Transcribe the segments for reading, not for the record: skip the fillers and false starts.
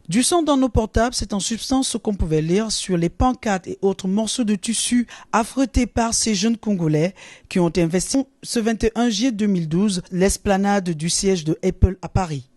Du sang dans nos portables, c'est en substance ce qu'on pouvait lire sur les pancartes et autres morceaux de tissu affrétés par ces jeunes Congolais qui ont investi ce 21 juillet 2012 l'esplanade du siège de Apple à Paris.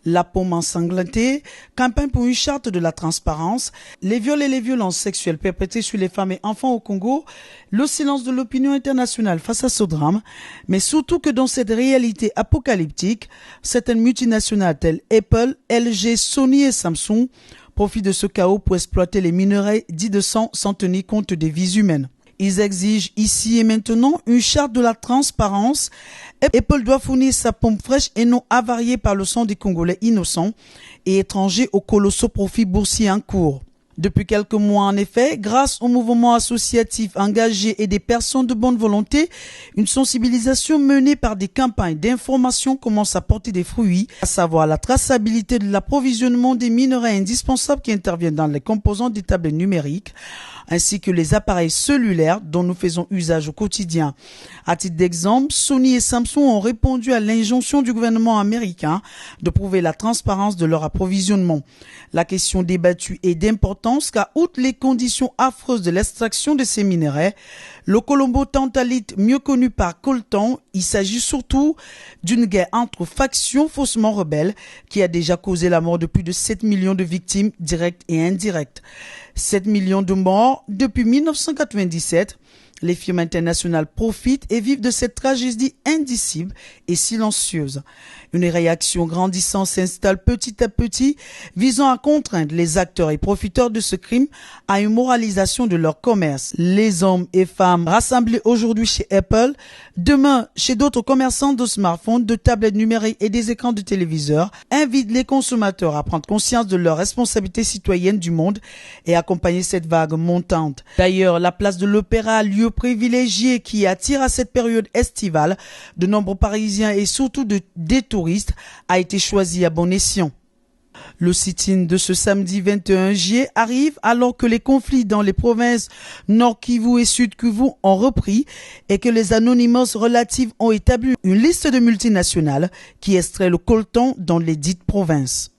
La paume ensanglantée, campagne pour une charte de la transparence, les viols et les violences sexuelles perpétrées sur les femmes et enfants au Congo, le silence de l'opinion internationale face à ce drame, mais surtout que dans cette réalité apocalyptique, certaines multinationales telles Apple, LG, Sony et Samsung profitent de ce chaos pour exploiter les minerais dits de sang sans tenir compte des vies humaines. Ils exigent ici et maintenant une charte de la transparence. Apple doit fournir sa pompe fraîche et non avariée par le sang des Congolais innocents et étrangers aux colossaux profits boursiers en cours. Depuis quelques mois, en effet, grâce aux mouvements associatifs engagés et des personnes de bonne volonté, une sensibilisation menée par des campagnes d'information commence à porter des fruits, à savoir la traçabilité de l'approvisionnement des minerais indispensables qui interviennent dans les composants des tablettes numériques, ainsi que les appareils cellulaires dont nous faisons usage au quotidien. À titre d'exemple, Sony et Samsung ont répondu à l'injonction du gouvernement américain de prouver la transparence de leur approvisionnement. La question débattue est d'importance car outre les conditions affreuses de l'extraction de ces minerais, le colombo-tantalite, mieux connu par coltan, il s'agit surtout d'une guerre entre factions faussement rebelles qui a déjà causé la mort de plus de 7 millions de victimes directes et indirectes. 7 millions de morts depuis 1997. Les firmes internationales profitent et vivent de cette tragédie indicible et silencieuse. Une réaction grandissante s'installe petit à petit, visant à contraindre les acteurs et profiteurs de ce crime à une moralisation de leur commerce. Les hommes et femmes rassemblés aujourd'hui chez Apple, demain chez d'autres commerçants de smartphones, de tablettes numériques et des écrans de téléviseurs, invitent les consommateurs à prendre conscience de leur responsabilité citoyenne du monde et accompagner cette vague montante. D'ailleurs, la place de l'Opéra, lieu privilégié qui attire à cette période estivale de nombreux Parisiens et surtout des touristes, a été choisi à bon escient. Le sit-in de ce samedi 21 juillet arrive alors que les conflits dans les provinces Nord Kivu et Sud Kivu ont repris et que les Anonymous relatives ont établi une liste de multinationales qui extraient le coltan dans les dites provinces.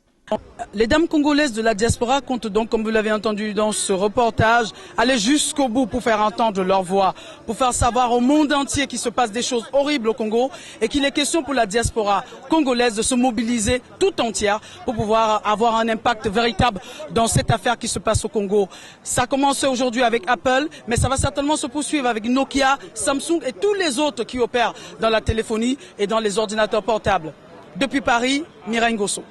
Les dames congolaises de la diaspora comptent donc, comme vous l'avez entendu dans ce reportage, aller jusqu'au bout pour faire entendre leur voix, pour faire savoir au monde entier qu'il se passe des choses horribles au Congo et qu'il est question pour la diaspora congolaise de se mobiliser tout entière pour pouvoir avoir un impact véritable dans cette affaire qui se passe au Congo. Ça a commencé aujourd'hui avec Apple, mais ça va certainement se poursuivre avec Nokia, Samsung et tous les autres qui opèrent dans la téléphonie et dans les ordinateurs portables. Depuis Paris, Mireille Ngosso.